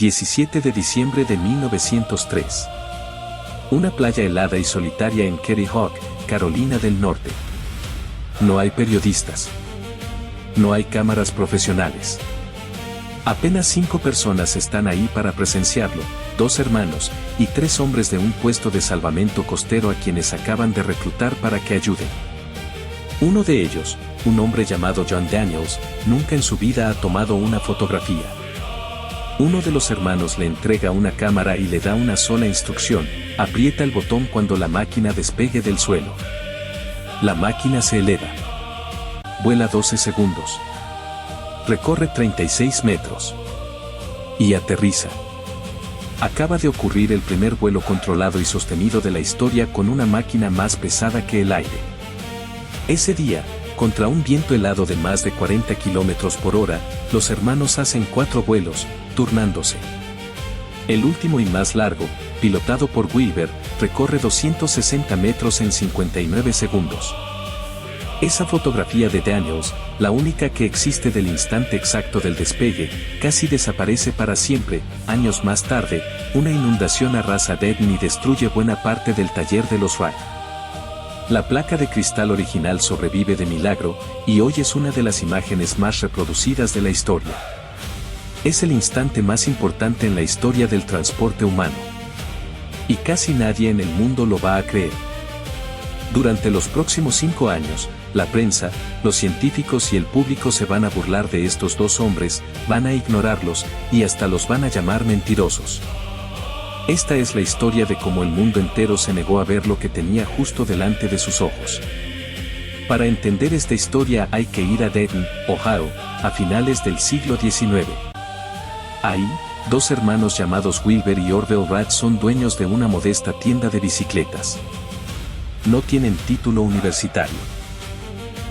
17 de diciembre de 1903. Una playa helada y solitaria en Kitty Hawk, Carolina del Norte. No hay periodistas. No hay cámaras profesionales. Apenas 5 personas están ahí para presenciarlo, 2 hermanos y 3 hombres de un puesto de salvamento costero a quienes acaban de reclutar para que ayuden. Uno de ellos, un hombre llamado John Daniels, nunca en su vida ha tomado una fotografía. Uno de los hermanos le entrega una cámara y le da una sola instrucción: aprieta el botón cuando la máquina despegue del suelo. La máquina se eleva. Vuela 12 segundos. Recorre 36 metros. Y aterriza. Acaba de ocurrir el primer vuelo controlado y sostenido de la historia con una máquina más pesada que el aire. Ese día, contra un viento helado de más de 40 kilómetros por hora, los hermanos hacen 4 vuelos, turnándose. El último y más largo, pilotado por Wilber, recorre 260 metros en 59 segundos. Esa fotografía de Daniels, la única que existe del instante exacto del despegue, casi desaparece para siempre. Años más tarde, una inundación arrasa Denton y destruye buena parte del taller de los Wright. La placa de cristal original sobrevive de milagro, y hoy es una de las imágenes más reproducidas de la historia. Es el instante más importante en la historia del transporte humano. Y casi nadie en el mundo lo va a creer. Durante los próximos 5 años, la prensa, los científicos y el público se van a burlar de estos 2 hombres, van a ignorarlos, y hasta los van a llamar mentirosos. Esta es la historia de cómo el mundo entero se negó a ver lo que tenía justo delante de sus ojos. Para entender esta historia hay que ir a Dayton, Ohio, a finales del siglo XIX. Ahí, 2 hermanos llamados Wilber y Orville Wright son dueños de una modesta tienda de bicicletas. No tienen título universitario.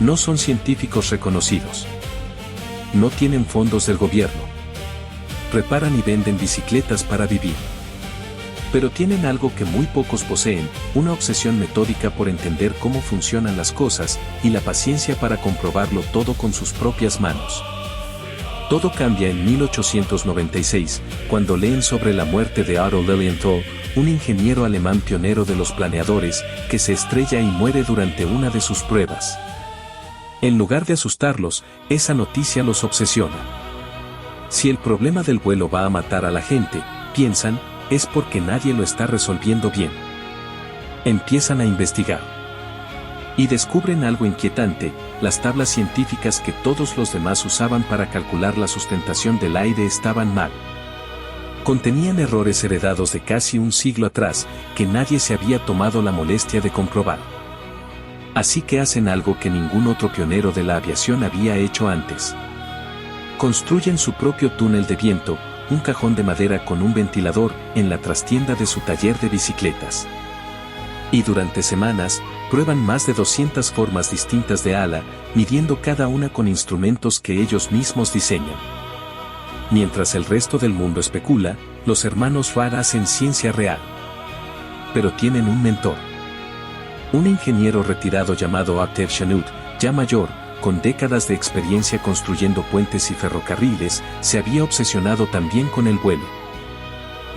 No son científicos reconocidos. No tienen fondos del gobierno. Reparan y venden bicicletas para vivir. Pero tienen algo que muy pocos poseen: una obsesión metódica por entender cómo funcionan las cosas, y la paciencia para comprobarlo todo con sus propias manos. Todo cambia en 1896, cuando leen sobre la muerte de Otto Lilienthal, un ingeniero alemán pionero de los planeadores, que se estrella y muere durante una de sus pruebas. En lugar de asustarlos, esa noticia los obsesiona. Si el problema del vuelo va a matar a la gente, piensan, es porque nadie lo está resolviendo bien. Empiezan a investigar. Y descubren algo inquietante: las tablas científicas que todos los demás usaban para calcular la sustentación del aire estaban mal. Contenían errores heredados de casi un siglo atrás, que nadie se había tomado la molestia de comprobar. Así que hacen algo que ningún otro pionero de la aviación había hecho antes. Construyen su propio túnel de viento, un cajón de madera con un ventilador, en la trastienda de su taller de bicicletas. Y durante semanas, prueban más de 200 formas distintas de ala, midiendo cada una con instrumentos que ellos mismos diseñan. Mientras el resto del mundo especula, los hermanos Wright hacen ciencia real. Pero tienen un mentor. Un ingeniero retirado llamado Octave Chanute, ya mayor, con décadas de experiencia construyendo puentes y ferrocarriles, se había obsesionado también con el vuelo.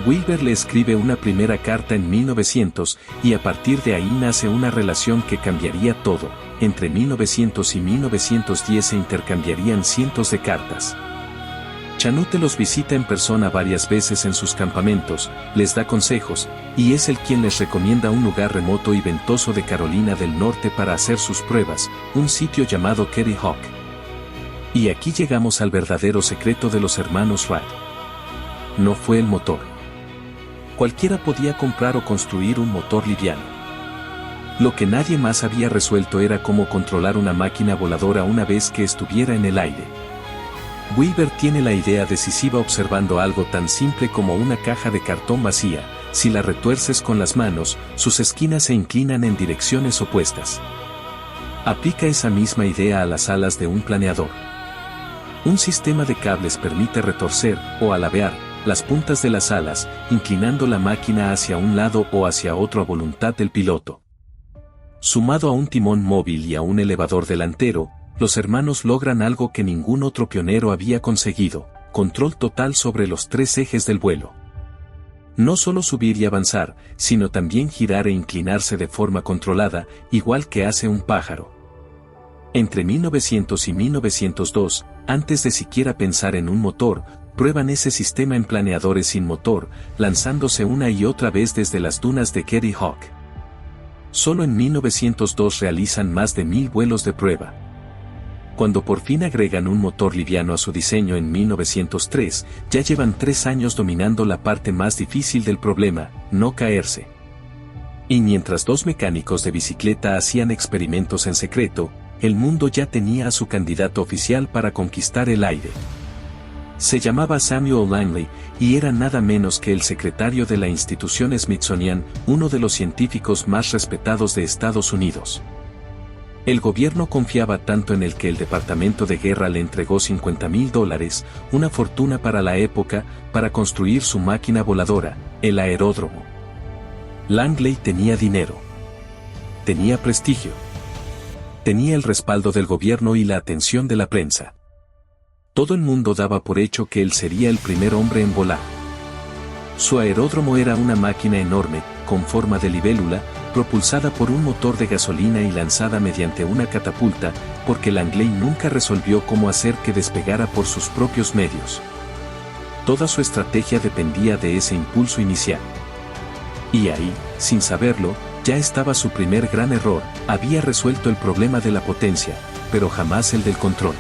Wilber le escribe una primera carta en 1900, y a partir de ahí nace una relación que cambiaría todo. Entre 1900 y 1910 se intercambiarían cientos de cartas. Chanute los visita en persona varias veces en sus campamentos, les da consejos, y es él quien les recomienda un lugar remoto y ventoso de Carolina del Norte para hacer sus pruebas, un sitio llamado Kitty Hawk. Y aquí llegamos al verdadero secreto de los hermanos Wright. No fue el motor. Cualquiera podía comprar o construir un motor liviano. Lo que nadie más había resuelto era cómo controlar una máquina voladora una vez que estuviera en el aire. Wilber tiene la idea decisiva observando algo tan simple como una caja de cartón vacía. Si la retuerces con las manos, sus esquinas se inclinan en direcciones opuestas. Aplica esa misma idea a las alas de un planeador. Un sistema de cables permite retorcer, o alabear, las puntas de las alas, inclinando la máquina hacia un lado o hacia otro a voluntad del piloto. Sumado a un timón móvil y a un elevador delantero, los hermanos logran algo que ningún otro pionero había conseguido: control total sobre los 3 ejes del vuelo. No solo subir y avanzar, sino también girar e inclinarse de forma controlada, igual que hace un pájaro. Entre 1900 y 1902, antes de siquiera pensar en un motor, prueban ese sistema en planeadores sin motor, lanzándose una y otra vez desde las dunas de Kitty Hawk. Solo en 1902 realizan más de 1000 vuelos de prueba. Cuando por fin agregan un motor liviano a su diseño en 1903, ya llevan 3 años dominando la parte más difícil del problema, no caerse. Y mientras 2 mecánicos de bicicleta hacían experimentos en secreto, el mundo ya tenía a su candidato oficial para conquistar el aire. Se llamaba Samuel Langley, y era nada menos que el secretario de la institución Smithsonian, uno de los científicos más respetados de Estados Unidos. El gobierno confiaba tanto en él que el Departamento de Guerra le entregó $50,000, una fortuna para la época, para construir su máquina voladora, el aeródromo. Langley tenía dinero. Tenía prestigio. Tenía el respaldo del gobierno y la atención de la prensa. Todo el mundo daba por hecho que él sería el primer hombre en volar. Su aeródromo era una máquina enorme, con forma de libélula, propulsada por un motor de gasolina y lanzada mediante una catapulta, porque Langley nunca resolvió cómo hacer que despegara por sus propios medios. Toda su estrategia dependía de ese impulso inicial. Y ahí, sin saberlo, ya estaba su primer gran error. Había resuelto el problema de la potencia, pero jamás el del control.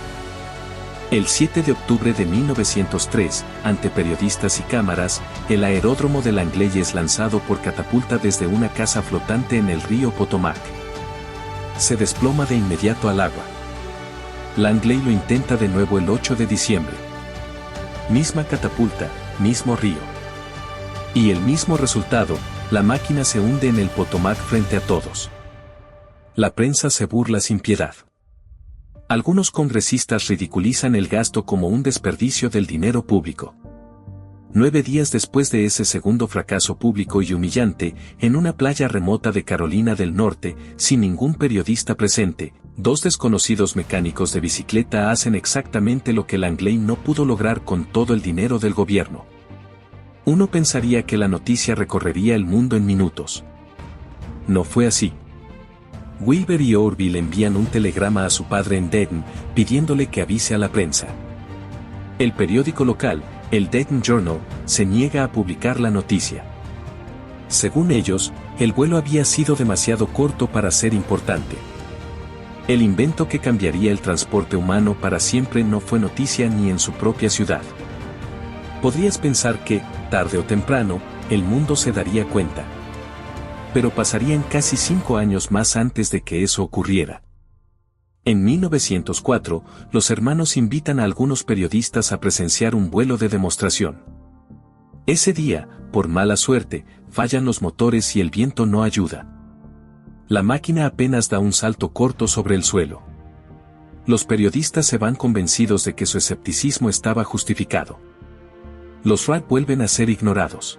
El 7 de octubre de 1903, ante periodistas y cámaras, el aeródromo de Langley es lanzado por catapulta desde una casa flotante en el río Potomac. Se desploma de inmediato al agua. Langley lo intenta de nuevo el 8 de diciembre. Misma catapulta, mismo río. Y el mismo resultado, la máquina se hunde en el Potomac frente a todos. La prensa se burla sin piedad. Algunos congresistas ridiculizan el gasto como un desperdicio del dinero público. 9 días después de ese segundo fracaso público y humillante, en una playa remota de Carolina del Norte, sin ningún periodista presente, 2 desconocidos mecánicos de bicicleta hacen exactamente lo que Langley no pudo lograr con todo el dinero del gobierno. Uno pensaría que la noticia recorrería el mundo en minutos. No fue así. Wilber y Orville envían un telegrama a su padre en Dayton, pidiéndole que avise a la prensa. El periódico local, el Dayton Journal, se niega a publicar la noticia. Según ellos, el vuelo había sido demasiado corto para ser importante. El invento que cambiaría el transporte humano para siempre no fue noticia ni en su propia ciudad. Podrías pensar que, tarde o temprano, el mundo se daría cuenta. Pero pasarían casi 5 años más antes de que eso ocurriera. En 1904, los hermanos invitan a algunos periodistas a presenciar un vuelo de demostración. Ese día, por mala suerte, fallan los motores y el viento no ayuda. La máquina apenas da un salto corto sobre el suelo. Los periodistas se van convencidos de que su escepticismo estaba justificado. Los Wright vuelven a ser ignorados.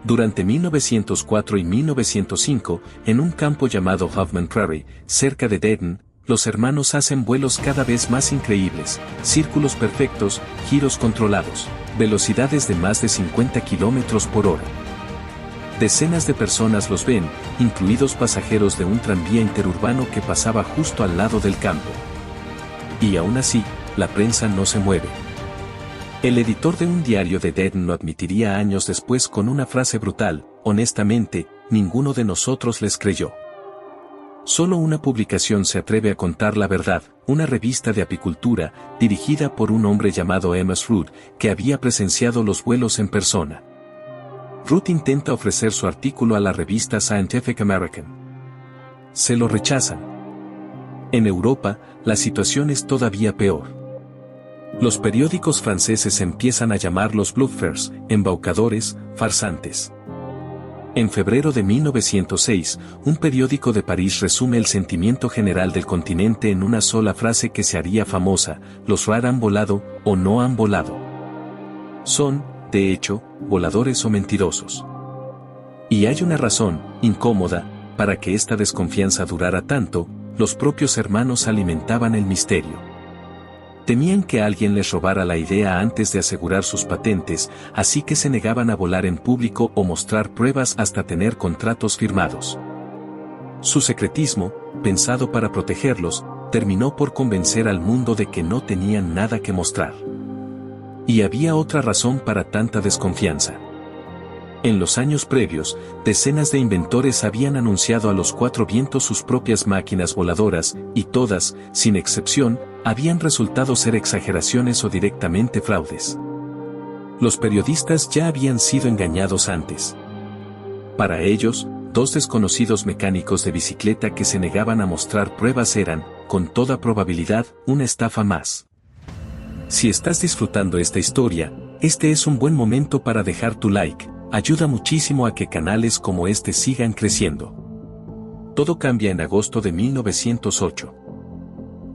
Durante 1904 y 1905, en un campo llamado Hoffman Prairie, cerca de Dayton, los hermanos hacen vuelos cada vez más increíbles, círculos perfectos, giros controlados, velocidades de más de 50 kilómetros por hora. Decenas de personas los ven, incluidos pasajeros de un tranvía interurbano que pasaba justo al lado del campo. Y aún así, la prensa no se mueve. El editor de un diario de Dayton lo admitiría años después con una frase brutal: honestamente, ninguno de nosotros les creyó. Solo una publicación se atreve a contar la verdad, una revista de apicultura, dirigida por un hombre llamado Amos Root, que había presenciado los vuelos en persona. Root intenta ofrecer su artículo a la revista Scientific American. Se lo rechazan. En Europa, la situación es todavía peor. Los periódicos franceses empiezan a llamarlos bluffers, embaucadores, farsantes. En febrero de 1906, un periódico de París resume el sentimiento general del continente en una sola frase que se haría famosa: los Wright han volado, o no han volado. Son, de hecho, voladores o mentirosos. Y hay una razón, incómoda, para que esta desconfianza durara tanto: los propios hermanos alimentaban el misterio. Temían que alguien les robara la idea antes de asegurar sus patentes, así que se negaban a volar en público o mostrar pruebas hasta tener contratos firmados. Su secretismo, pensado para protegerlos, terminó por convencer al mundo de que no tenían nada que mostrar. Y había otra razón para tanta desconfianza. En los años previos, decenas de inventores habían anunciado a los cuatro vientos sus propias máquinas voladoras, y todas, sin excepción, habían resultado ser exageraciones o directamente fraudes. Los periodistas ya habían sido engañados antes. Para ellos, dos desconocidos mecánicos de bicicleta que se negaban a mostrar pruebas eran, con toda probabilidad, una estafa más. Si estás disfrutando esta historia, este es un buen momento para dejar tu like. Ayuda muchísimo a que canales como este sigan creciendo. Todo cambia en agosto de 1908.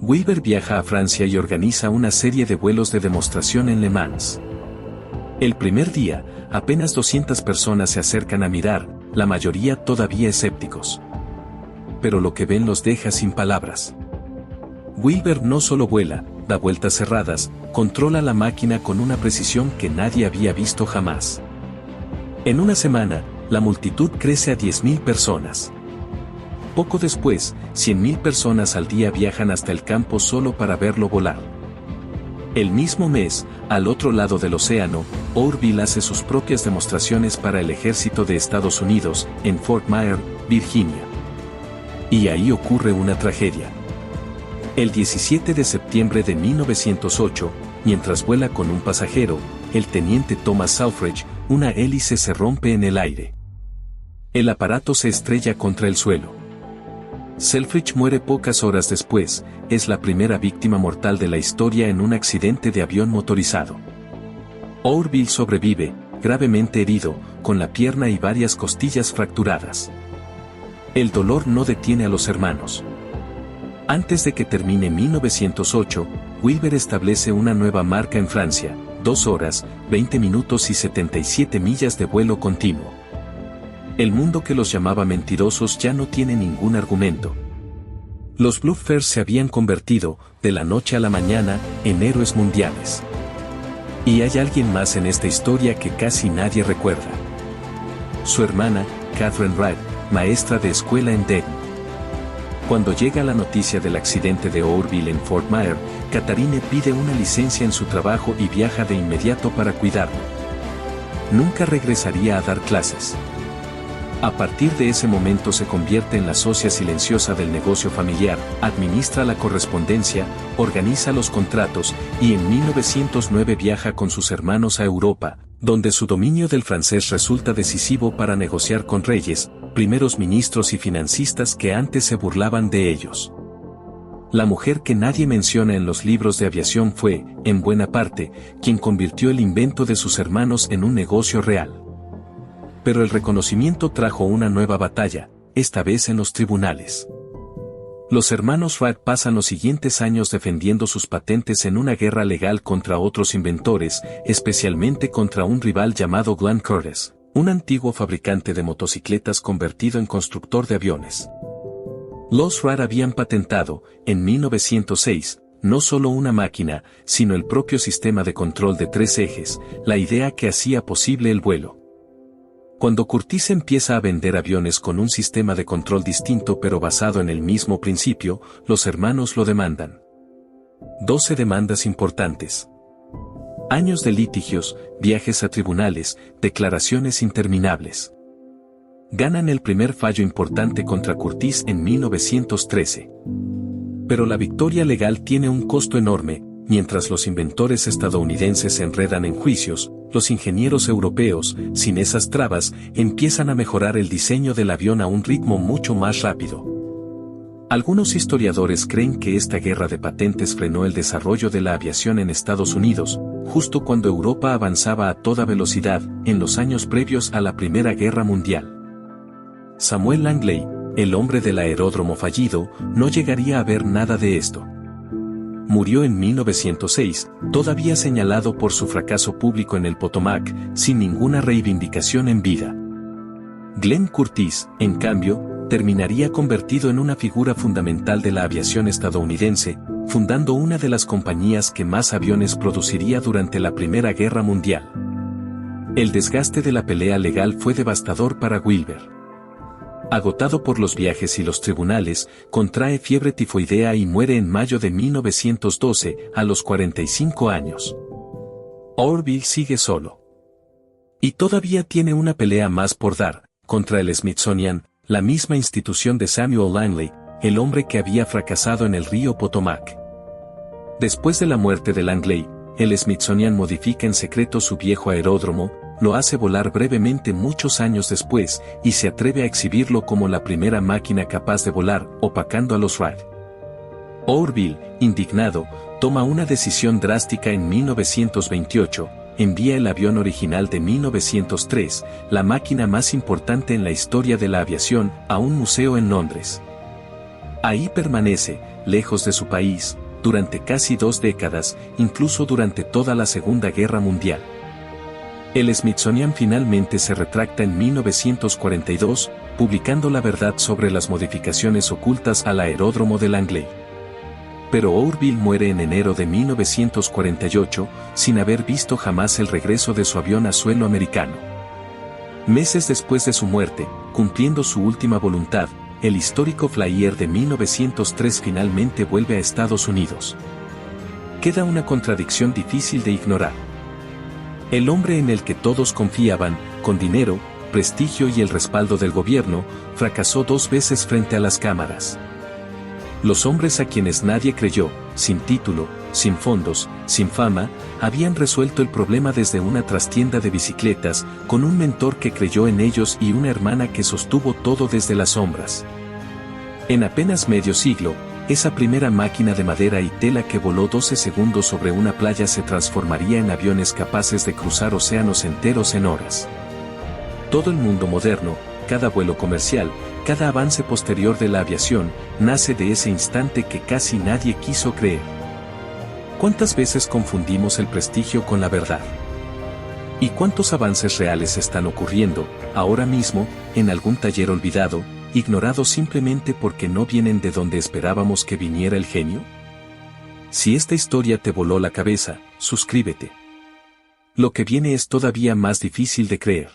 Weber viaja a Francia y organiza una serie de vuelos de demostración en Le Mans. El primer día, apenas 200 personas se acercan a mirar, la mayoría todavía escépticos. Pero lo que ven los deja sin palabras. Weber no solo vuela, da vueltas cerradas, controla la máquina con una precisión que nadie había visto jamás. En una semana, la multitud crece a 10.000 personas. Poco después, 100.000 personas al día viajan hasta el campo solo para verlo volar. El mismo mes, al otro lado del océano, Orville hace sus propias demostraciones para el ejército de Estados Unidos, en Fort Myer, Virginia. Y ahí ocurre una tragedia. El 17 de septiembre de 1908, mientras vuela con un pasajero, el teniente Thomas Selfridge, una hélice se rompe en el aire. El aparato se estrella contra el suelo. Selfridge muere pocas horas después, es la primera víctima mortal de la historia en un accidente de avión motorizado. Orville sobrevive, gravemente herido, con la pierna y varias costillas fracturadas. El dolor no detiene a los hermanos. Antes de que termine 1908, Weber establece una nueva marca en Francia, 2 horas, 20 minutos y 77 millas de vuelo continuo. El mundo que los llamaba mentirosos ya no tiene ningún argumento. Los bluffers se habían convertido, de la noche a la mañana, en héroes mundiales. Y hay alguien más en esta historia que casi nadie recuerda. Su hermana, Catherine Wright, maestra de escuela en Dayton. Cuando llega la noticia del accidente de Orville en Fort Myer, Catherine pide una licencia en su trabajo y viaja de inmediato para cuidarlo. Nunca regresaría a dar clases. A partir de ese momento se convierte en la socia silenciosa del negocio familiar, administra la correspondencia, organiza los contratos y en 1909 viaja con sus hermanos a Europa, donde su dominio del francés resulta decisivo para negociar con reyes, primeros ministros y financistas que antes se burlaban de ellos. La mujer que nadie menciona en los libros de aviación fue, en buena parte, quien convirtió el invento de sus hermanos en un negocio real. Pero el reconocimiento trajo una nueva batalla, esta vez en los tribunales. Los hermanos Wright pasan los siguientes años defendiendo sus patentes en una guerra legal contra otros inventores, especialmente contra un rival llamado Glenn Curtiss, un antiguo fabricante de motocicletas convertido en constructor de aviones. Los Wright habían patentado, en 1906, no solo una máquina, sino el propio sistema de control de 3 ejes, la idea que hacía posible el vuelo. Cuando Curtiss empieza a vender aviones con un sistema de control distinto pero basado en el mismo principio, los hermanos lo demandan. 12 demandas importantes. Años de litigios, viajes a tribunales, declaraciones interminables. Ganan el primer fallo importante contra Curtiss en 1913. Pero la victoria legal tiene un costo enorme. Mientras los inventores estadounidenses se enredan en juicios, los ingenieros europeos, sin esas trabas, empiezan a mejorar el diseño del avión a un ritmo mucho más rápido. Algunos historiadores creen que esta guerra de patentes frenó el desarrollo de la aviación en Estados Unidos, justo cuando Europa avanzaba a toda velocidad, en los años previos a la Primera Guerra Mundial. Samuel Langley, el hombre del aeródromo fallido, no llegaría a ver nada de esto. Murió en 1906, todavía señalado por su fracaso público en el Potomac, sin ninguna reivindicación en vida. Glenn Curtiss, en cambio, terminaría convertido en una figura fundamental de la aviación estadounidense, fundando una de las compañías que más aviones produciría durante la Primera Guerra Mundial. El desgaste de la pelea legal fue devastador para Wilber. Agotado por los viajes y los tribunales, contrae fiebre tifoidea y muere en mayo de 1912, a los 45 años. Orville sigue solo. Y todavía tiene una pelea más por dar, contra el Smithsonian, la misma institución de Samuel Langley, el hombre que había fracasado en el río Potomac. Después de la muerte de Langley, el Smithsonian modifica en secreto su viejo aeródromo, lo hace volar brevemente muchos años después, y se atreve a exhibirlo como la primera máquina capaz de volar, opacando a los Wright. Orville, indignado, toma una decisión drástica en 1928, envía el avión original de 1903, la máquina más importante en la historia de la aviación, a un museo en Londres. Ahí permanece, lejos de su país, durante casi 2 décadas, incluso durante toda la Segunda Guerra Mundial. El Smithsonian finalmente se retracta en 1942, publicando la verdad sobre las modificaciones ocultas al aeródromo de Langley. Pero Orville muere en enero de 1948, sin haber visto jamás el regreso de su avión a suelo americano. Meses después de su muerte, cumpliendo su última voluntad, el histórico Flyer de 1903 finalmente vuelve a Estados Unidos. Queda una contradicción difícil de ignorar. El hombre en el que todos confiaban, con dinero, prestigio y el respaldo del gobierno, fracasó 2 veces frente a las cámaras. Los hombres a quienes nadie creyó, sin título, sin fondos, sin fama, habían resuelto el problema desde una trastienda de bicicletas, con un mentor que creyó en ellos y una hermana que sostuvo todo desde las sombras. En apenas medio siglo, esa primera máquina de madera y tela que voló 12 segundos sobre una playa se transformaría en aviones capaces de cruzar océanos enteros en horas. Todo el mundo moderno, cada vuelo comercial, cada avance posterior de la aviación, nace de ese instante que casi nadie quiso creer. ¿Cuántas veces confundimos el prestigio con la verdad? ¿Y cuántos avances reales están ocurriendo, ahora mismo, en algún taller olvidado, ignorado simplemente porque no vienen de donde esperábamos que viniera el genio? Si esta historia te voló la cabeza, suscríbete. Lo que viene es todavía más difícil de creer.